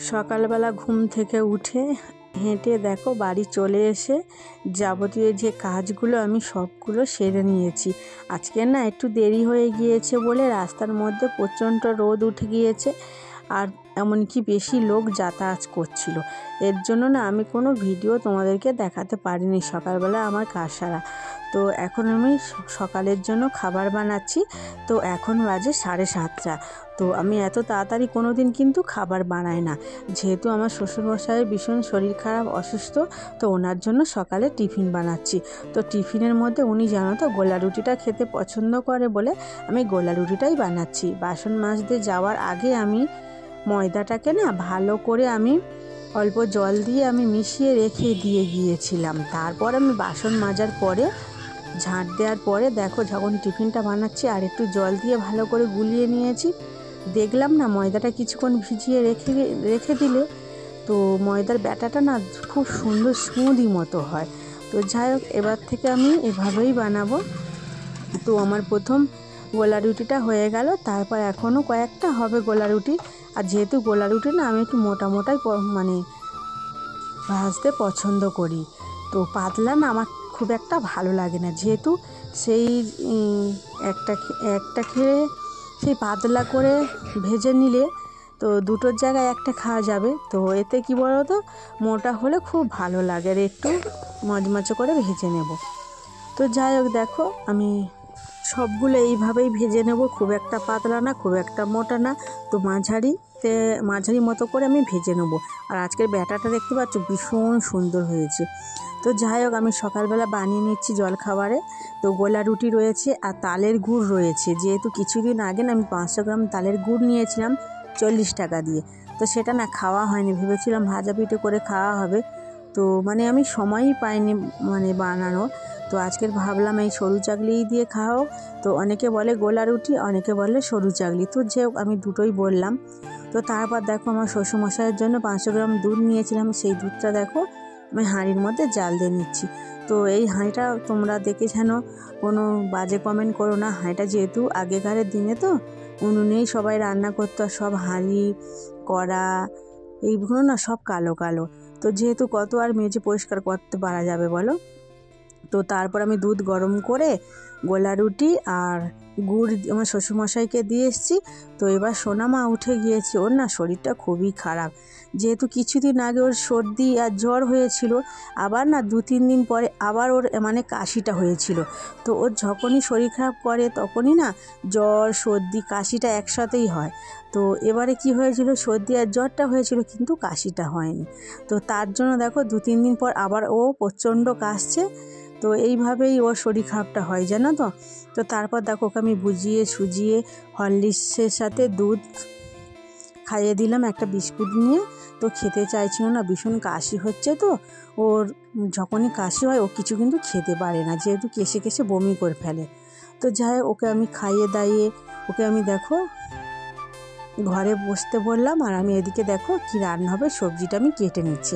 সকালবেলা ঘুম থেকে উঠে হেঁটে দেখো বাড়ি চলে এসে যাবতীয় যে কাজগুলো আমি সবগুলো সেরে নিয়েছি। আজকে না একটু দেরি হয়ে গিয়েছে বলে রাস্তার মধ্যে প্রচণ্ড রোদ উঠে গিয়েছে, আর এমনকি বেশি লোক যাতায়াত করছিল। এর জন্য না আমি কোনো ভিডিও তোমাদেরকে দেখাতে পারিনি সকালবেলা আমার কাজ সারা। তো এখন আমি সকালের জন্য খাবার বানাচ্ছি। তো এখন বাজে 7:30। তো আমি এত তাড়াতাড়ি কোনো দিন কিন্তু খাবার বানাই না, যেহেতু আমার শ্বশুরমশাইয়ের ভীষণ শরীর খারাপ, অসুস্থ। তো ওনার জন্য সকালে টিফিন বানাচ্ছি। তো টিফিনের মধ্যে উনি জানো তো গোলা রুটিটা খেতে পছন্দ করে বলে আমি গোলা রুটিটাই বানাচ্ছি। বাসন মাজতে যাওয়ার আগে আমি ময়দাটাকে না ভালো করে আমি অল্প জল দিয়ে আমি মিশিয়ে রেখে দিয়ে গিয়েছিলাম। তারপর আমি বাসন মাজার পরে ঝাঁট দেওয়ার পরে দেখো যখন টিফিনটা বানাচ্ছি আর একটু জল দিয়ে ভালো করে গুলিয়ে নিয়েছি। দেখলাম না ময়দাটা কিছুক্ষণ ভিজিয়ে রেখে দিলে তো ময়দার ব্যাটাটা না খুব সুন্দর স্মুদি মতো হয়। তো যাই হোক, এবার থেকে আমি এভাবেই বানাবো। তো আমার প্রথম গোলা রুটিটা হয়ে গেল, তারপর এখনও কয়েকটা হবে গোলা রুটি। আর যেহেতু গোলা রুটি না আমি একটু মোটা মোটাই মানে ভাজতে পছন্দ করি, তো পাতলা না আমার খুব একটা ভালো লাগে না। যেহেতু সেই একটা খেয়ে সেই পাতলা করে ভেজে নিলে তো দুটোর জায়গায় একটা খাওয়া যাবে। তো এতে কি বলো তো, মোটা হলে খুব ভালো লাগে, আর একটু মচমচে করে ভেজে নেব। তো যাই হোক দেখো আমি সবগুলো এইভাবেই ভেজে নেব, খুব একটা পাতলা না খুব একটা মোটা না, তো মাঝারি মতো করে আমি ভেজে নেব। আর আজকের ব্যাটাটা দেখতে পাচ্ছ ভীষণ সুন্দর হয়েছে। তো যাই হোক আমি সকালবেলা বানিয়ে নিচ্ছি জলখাবারে। তো গোলা রুটি রয়েছে আর তালের গুড় রয়েছে। যেহেতু কিছুদিন আগে না আমি 500 গ্রাম তালের গুড় নিয়েছিলাম 40 টাকা দিয়ে, তো সেটা না খাওয়া হয়নি, ভেবেছিলাম ভাজা পিঠে করে খাওয়া হবে। তো আমি সময়ই পাইনি বানানো। তো আজকের ভাবলাম এই সরু চাকলিই দিয়ে খাও। তো অনেকে বলে গোলা রুটি, অনেকে বলে সরু চাকলি, তো যে আমি দুটোই বললাম। তো তারপর দেখো আমার শ্বশুরমশাইয়ের জন্য 500 গ্রাম দুধ নিয়েছিলাম, সেই দুধটা দেখো আমি হাঁড়ির মধ্যে জাল দিয়ে নিচ্ছি। তো এই হাঁড়িটা তোমরা দেখে যেন কোনো বাজে কমেন্ট করো না। হাঁড়িটা যেহেতু আগেকারের দিনে তো উনুনেই সবাই রান্না করতো, আর সব হাঁড়ি কড়া এইগুলো না সব কালো কালো। তো যেহেতু কত আর মেজে পরিষ্কার করতে পারা যাবে বলো। তো তারপর আমি দুধ গরম করে গোলা রুটি আর গুড় আমার শ্বশুরমশাইকে দিয়ে এসেছি। তো এবার সোনামা উঠে গিয়েছে, ওর না শরীরটা খুবই খারাপ। যেহেতু কিছুদিন আগে ওর সর্দি আর জ্বর হয়েছিল, আবার না 2-3 দিন পরে আবার ওর কাশিটা হয়েছিল। তো ওর যখনই শরীর খারাপ করে তখনই না জ্বর সর্দি কাশিটা একসাথেই হয়। তো এবারে কি হয়েছিল, সর্দি আর জ্বরটা হয়েছিল কিন্তু কাশিটা হয়নি। তো তার জন্য দেখো 2-3 দিন পর আবার ও প্রচণ্ড কাশছে। তো এইভাবেই ওর শরীর খারাপটা হয় জানো তো। তো তারপর দেখো ওকে আমি বুঝিয়ে সুজিয়ে হরলিক্সের সাথে দুধ খাইয়ে দিলাম একটা বিস্কুট নিয়ে। তো খেতে চাইছিল না, ভীষণ কাশি হচ্ছে। তো ওর যখনই কাশি হয় ও কিছু কিন্তু খেতে পারে না, যেহেতু কেশে কেশে বমি করে ফেলে। তো যাই ওকে আমি খাইয়ে দাইয়ে ওকে আমি দেখো ঘরে বসতে বললাম, আর আমি এদিকে দেখো কি রান্না হবে সবজিটা আমি কেটে নিচ্ছি।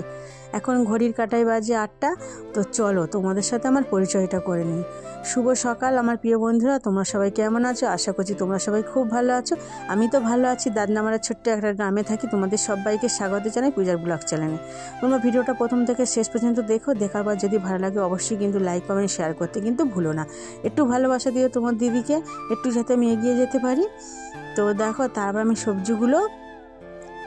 এখন ঘড়ির কাঁটায় বাজে 8টা। তো চলো তোমাদের সাথে আমার পরিচয়টা করে নিই। শুভ সকাল আমার প্রিয় বন্ধুরা, তোমরা সবাই কেমন আছো? আশা করছি তোমরা সবাই খুব ভালো আছো। আমি তো ভালো আছি। দাদনামারা ছোট্ট একটা গ্রামে থাকি। তোমাদের সবাইকে স্বাগত জানাই পূজার ব্লগ চ্যানেলে। তোমরা ভিডিওটা প্রথম থেকে শেষ পর্যন্ত দেখো, দেখার পর যদি ভালো লাগে অবশ্যই কিন্তু লাইক কমেন্ট শেয়ার করতে কিন্তু ভুলো না। একটু ভালোবাসা দিও তোমার দিদিকে, একটু যাতে আমি এগিয়ে যেতে পারি। তো দেখো তারপর আমি সবজিগুলো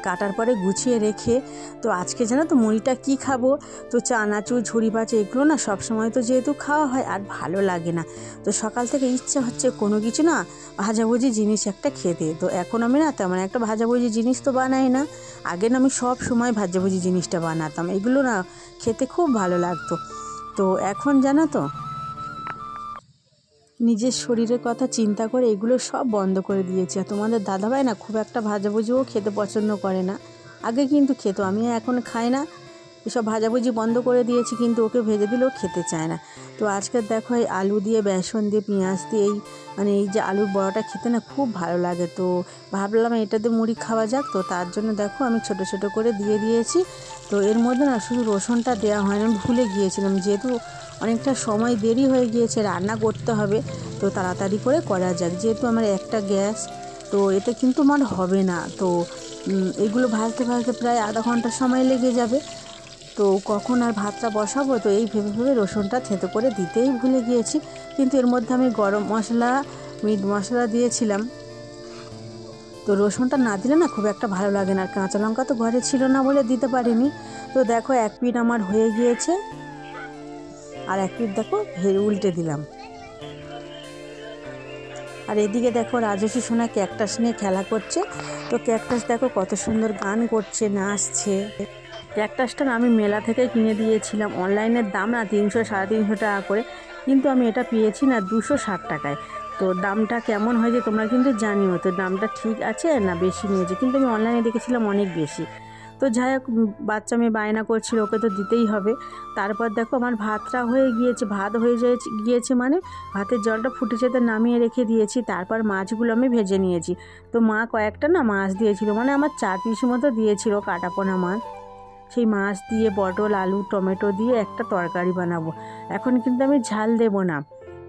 কাটার পরে গুছিয়ে রেখে, তো আজকে জানো তো মুড়িটা কি খাবো, তো চানাচুর ঝুড়ি বাচ্চা এগুলো না সবসময় তো যেহেতু খাওয়া হয় আর ভালো লাগে না। তো সকাল থেকে ইচ্ছা হচ্ছে কোনো কিছু না ভাজাভুজি জিনিস একটা খেতে। তো এখন আমি না তেমন একটা ভাজাভুজি জিনিস তো বানাই না। আগে না আমি সব সময় ভাজাভুজি জিনিসটা বানাতাম, এগুলো না খেতে খুব ভালো লাগতো। তো এখন জানো তো নিজের শরীরের কথা চিন্তা করে এগুলো সব বন্ধ করে দিয়েছে। আর তোমাদের দাদাভাই না খুব একটা ভাজাভুজিও খেতে পছন্দ করে না, আগে কিন্তু খেত, আমি এখন খাই না। এসব ভাজাভুজি বন্ধ করে দিয়েছি, কিন্তু ওকে ভেজে দিলেও খেতে চায় না। তো আজকে দেখো এই আলু দিয়ে বেসন দিয়ে পেঁয়াজ দিয়ে এই যে আলুর বড়াটা খেতে না খুব ভালো লাগে। তো ভাবলাম এটাতে মুড়ি খাওয়া যাক। তো তার জন্য দেখো আমি ছোট ছোট করে দিয়ে দিয়েছি। তো এর মধ্যে না শুধু রসুনটা দেওয়া হয় না, আমি ভুলে গিয়েছিলাম, যেহেতু অনেকটা সময় দেরি হয়ে গিয়েছে, রান্না করতে হবে। তো তাড়াতাড়ি করে করা যাক, যেহেতু আমার একটা গ্যাস, তো এতে কিন্তু আমার হবে না। তো এগুলো ভাজতে ভাজতে প্রায় আধা ঘন্টা সময় লেগে যাবে। তো কখন আর ভাতটা বসাবো, তো এই ভেবে ভেবে রসুনটা থেতো করে দিতেই ভুলে গিয়েছি। কিন্তু এর মধ্যে আমি গরম মশলা, মিট মশলা দিয়েছিলাম। তো রসুনটা না দিলে না খুব একটা ভালো লাগে না, আর কাঁচা লঙ্কা তো ঘরে ছিল না বলে দিতে পারিনি। তো দেখো এক পিঠ আমার হয়ে গিয়েছে, আর এক পিঠ দেখো উল্টে দিলাম। আর এদিকে দেখো রাজস্বী সোনা ক্যাকটাস নিয়ে খেলা করছে। তো ক্যাকটাস দেখো কত সুন্দর গান করছে, নাচছে। ক্যাকটাসটা আমি মেলা থেকে কিনে দিয়েছিলাম, অনলাইনের দাম না 300-350 টাকা করে, কিন্তু আমি এটা পেয়েছি না 260 টাকায়। তো দামটা কেমন হয়েছে তোমরা কিন্তু জানিও, তো দামটা ঠিক আছে না বেশি নিয়েছে, কিন্তু আমি অনলাইনে দেখেছিলাম অনেক বেশি। তো যাই হোক, বাচ্চা মেয়ে বায়না করছিল, ওকে তো দিতেই হবে। তারপর দেখো আমার ভাতটা হয়ে গিয়েছে, ভাত হয়ে গিয়েছে মানে ভাতের জলটা ফুটে যেতে নামিয়ে রেখে দিয়েছি। তারপর মাছগুলো আমি ভেজে নিয়েছি। তো মা কয়েকটা না মাছ দিয়েছিল, মানে আমার 4 পিস মতো দিয়েছিল কাটাপোনা মাছ। সেই মাছ দিয়ে পটল, আলু, টমেটো দিয়ে একটা তরকারি বানাবো। এখন কিন্তু আমি ঝাল দেব না,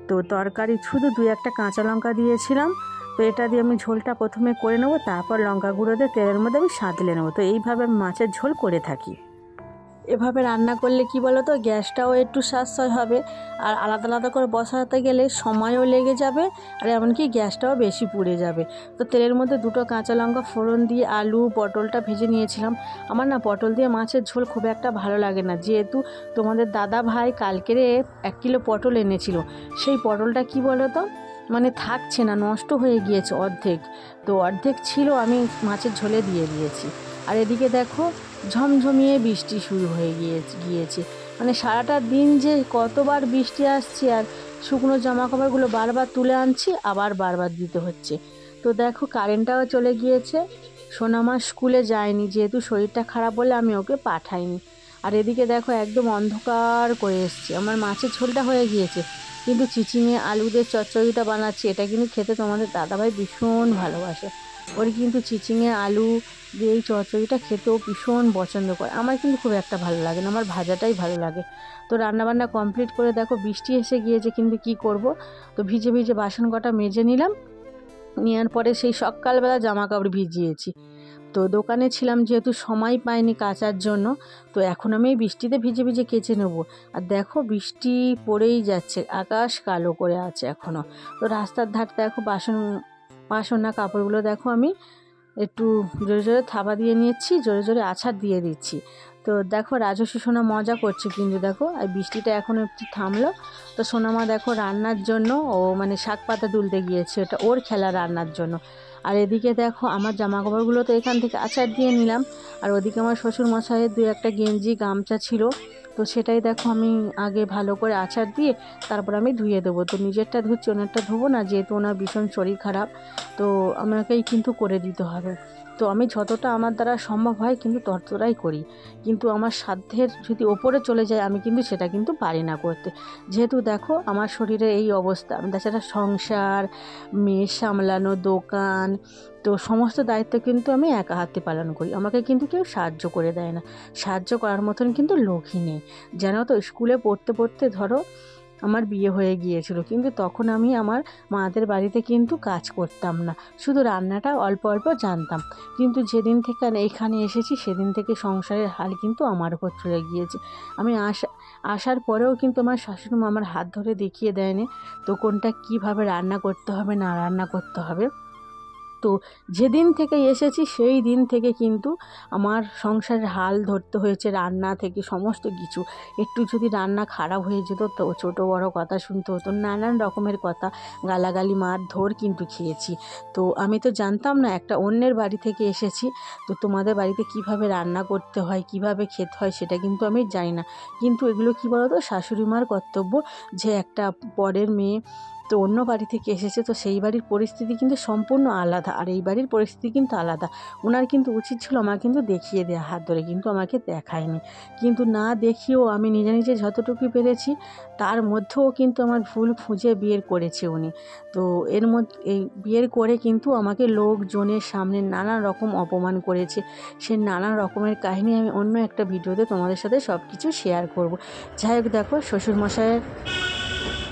তো তরকারি শুধু 2-1টা কাঁচা লঙ্কা দিয়েছিলাম। তো এটা দিয়ে আমি ঝোলটা প্রথমে করে নেবো, তারপর লঙ্কা গুঁড়ো দিয়ে তেলের মধ্যে আমি সাঁতলে নেবো। তো এইভাবে আমি মাছের ঝোল করে থাকি। এভাবে রান্না করলে কি বলো তো, গ্যাসটাও একটু সাশ্রয় হবে, আর আলাদা আলাদা করে বসাতে গেলে সময়ও লেগে যাবে, আর এমনকি গ্যাসটাও বেশি পুড়ে যাবে। তো তেলের মধ্যে 2টো কাঁচা লঙ্কা ফোড়ন দিয়ে আলু পটলটা ভেজে নিয়েছিলাম। আমার না পটল দিয়ে মাছের ঝোল খুব একটা ভালো লাগে না, যেহেতু তোমাদের দাদা ভাই কালকেরে 1 কিলো পটল এনেছিল। সেই পটলটা কি বলো তো, মানে থাকছে না, নষ্ট হয়ে গিয়েছে অর্ধেক। তো অর্ধেক ছিল, আমি মাছের ঝোলে দিয়ে দিয়েছি। আর এদিকে দেখো ঝমঝমিয়ে বৃষ্টি শুরু হয়ে গিয়েছে। মানে সারাটা দিন যে কতবার বৃষ্টি আসছে, আর শুকনো জামা কাপড়গুলো বারবার তুলে আনছি, আবার বারবার দিতে হচ্ছে। তো দেখো কারেন্টটাও চলে গিয়েছে। সোনামা স্কুলে যায়নি, যেহেতু শরীরটা খারাপ বলে আমি ওকে পাঠাইনি। আর এদিকে দেখো একদম অন্ধকার করে এসছে। আমার মাছের ঝোলটা হয়ে গিয়েছে, কিন্তু চিচিঙে আলু দিয়ে চচ্চড়িটা বানাচ্ছি। এটা কিন্তু খেতে তোমাদের দাদাভাই ভীষণ ভালোবাসে। ওর কিন্তু চিচিঙে আলু দিয়ে এই চচ্চড়িটা খেতেও ভীষণ পছন্দ করে। আমার কিন্তু খুব একটা ভালো লাগে না, আমার ভাজাটাই ভালো লাগে। তো রান্নাবান্না কমপ্লিট করে দেখো বৃষ্টি এসে গিয়েছে, কিন্তু কি করব, তো ভিজে ভিজে বাসন কটা মেজে নিলাম। নেওয়ার পরে সেই সকালবেলা জামা কাপড় ভিজিয়েছি। তো দোকানে ছিলাম, যেহেতু সময় পাইনি কাচার জন্য, তো এখন আমি এই বৃষ্টিতে ভিজে ভিজে কেচে নেব। আর দেখো বৃষ্টি পড়েই যাচ্ছে, আকাশ কালো করে আছে এখনও। তো রাস্তার ধার দেখো বাসন না কাপড়গুলো দেখো আমি একটু জোরে জোরে থাবা দিয়ে নিচ্ছি, জোরে জোরে আছাড় দিয়ে দিচ্ছি। তো দেখো রাজস্বী সোনা মজা করছে, কিন্তু দেখো আর বৃষ্টিটা এখন একটু থামলো। তো সোনামা দেখো রান্নার জন্য ও মানে শাক পাতা তুলতে গিয়েছে, ওটা ওর খেলা রান্নার জন্য। আর এদিকে দেখো আমার জামা কাপড়গুলো তো এখান থেকে আছাড় দিয়ে নিলাম, আর ওদিকে আমার শ্বশুর মশাইয়ের 2-1টা গেঞ্জি গামছা ছিল, তো সেটাই দেখো আমি আগে ভালো করে আছাড় দিয়ে তারপর আমি ধুয়ে দেবো। তো নিজেরটা ধুচ্ছি, ওনারটা ধোবো না, যেহেতু ওনার ভীষণ শরীর খারাপ, তো আমাকেই কিন্তু করে দিতে হবে। তো আমি যতটা আমার দ্বারা সম্ভব হয় কিন্তু ততটাই করি, কিন্তু আমার সাধ্যের যদি ওপরে চলে যায় আমি কিন্তু সেটা কিন্তু পারি না করতে। যেহেতু দেখো আমার শরীরে এই অবস্থা, আমি তাছাড়া সংসার, মেয়ে সামলানো, দোকান, তো সমস্ত দায়িত্ব কিন্তু আমি একা হাতে পালন করি। আমাকে কিন্তু কেউ সাহায্য করে দেয় না, সাহায্য করার মতন কিন্তু লোকই নেই। জানো তো স্কুলে পড়তে পড়তে ধরো আমার বিয়ে হয়ে গিয়েছিল, কিন্তু তখন আমি আমার মাদের বাড়িতে কিন্তু কাজ করতাম না, শুধু রান্নাটা অল্প অল্প জানতাম। কিন্তু যেদিন থেকে এখানে এসেছি সেদিন থেকে সংসারের হাল কিন্তু আমার উপর চলে গিয়েছে। আমি আসার পরেও কিন্তু আমার শাশুড়ি মা আমার হাত ধরে দেখিয়ে দেয়নি তো কোনটা কীভাবে রান্না করতে হবে না রান্না করতে হবে। তো যেদিন থেকে এসেছি সেই দিন থেকে কিন্তু আমার সংসারের হাল ধরতে হয়েছে, রান্না থেকে সমস্ত কিছু। একটু যদি রান্না খারাপ হয়ে যেত তো ছোটো বড়ো কথা শুনতে হতো, নানান রকমের কথা, গালাগালি মারধর কিন্তু খেয়েছি। তো আমি তো জানতাম না, একটা অন্যের বাড়ি থেকে এসেছি, তো তোমাদের বাড়িতে কিভাবে রান্না করতে হয়, কিভাবে খেতে হয় সেটা কিন্তু আমি জানি না। কিন্তু এগুলো কী বলো তো, শাশুড়ি মার কর্তব্য, যে একটা পরের মেয়ে তো অন্য বাড়ি থেকে এসেছে, তো সেই বাড়ির পরিস্থিতি কিন্তু সম্পূর্ণ আলাদা, আর এই বাড়ির পরিস্থিতি কিন্তু আলাদা। ওনার কিন্তু উচিত ছিল আমার কিন্তু দেখিয়ে দেওয়া হাত ধরে, কিন্তু আমাকে দেখায়নি। কিন্তু না দেখিয়েও আমি নিজে নিজে যতটুকু পেরেছি তার মধ্যেও কিন্তু আমার ভুল খুঁজে বের করেছে উনি। তো এর মধ্যে এই বিয়ের করে কিন্তু আমাকে লোকজনের সামনে নানা রকম অপমান করেছে। সে নানা রকমের কাহিনী আমি অন্য একটা ভিডিওতে তোমাদের সাথে সব কিছু শেয়ার করব। যাই হোক দেখো শ্বশুরমশাইয়ের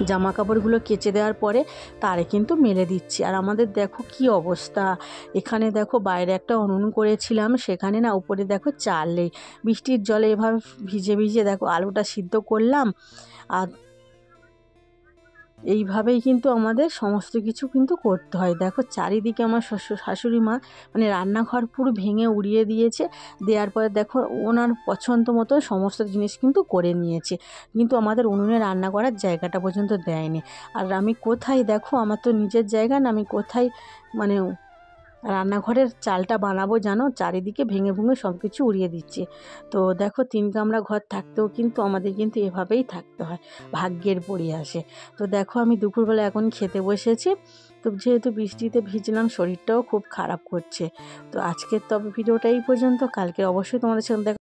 জামা কাপড়গুলো কেচে দেওয়ার পরে তারে কিন্তু মেলে দিচ্ছি। আর আমাদের দেখো কি অবস্থা, এখানে দেখো বাইরে একটা উনুন করেছিলাম, সেখানে না উপরে দেখো চাল নেই। বৃষ্টির জলে এভাবে ভিজে ভিজে দেখো আলুটা সিদ্ধ করলাম। আর এইভাবেই কিন্তু আমাদের সমস্ত কিছু কিন্তু করতে হয়। দেখো চারিদিকে আমার শাশুড়ি মা মানে রান্নাঘর পুরো ভেঙে উড়িয়ে দিয়েছে, দেওয়ার পরে দেখো ওনার পছন্দ মতো সমস্ত জিনিস কিন্তু করে নিয়েছে, কিন্তু আমাদের উনুনে রান্না করার জায়গাটা পর্যন্ত দেয়নি। আর আমি কোথায় দেখো, আমার তো নিজের জায়গা না, আমি কোথায় মানে রান্নাঘরের চালটা বানাবো জানো, চারিদিকে ভেঙে ভেঙে সব কিছু উড়িয়ে দিচ্ছে। তো দেখো 3 কামরা ঘর থাকতেও কিন্তু আমাদের কিন্তু এভাবেই থাকতে হয়, ভাগ্যের পরিহাসে। তো দেখো আমি দুপুরবেলা এখন খেতে বসেছি। তো যেহেতু বৃষ্টিতে ভিজলাম, শরীরটাও খুব খারাপ করছে। তো আজকের তবে ভিডিওটা এই পর্যন্ত, কালকে অবশ্যই তোমাদের সাথে দেখা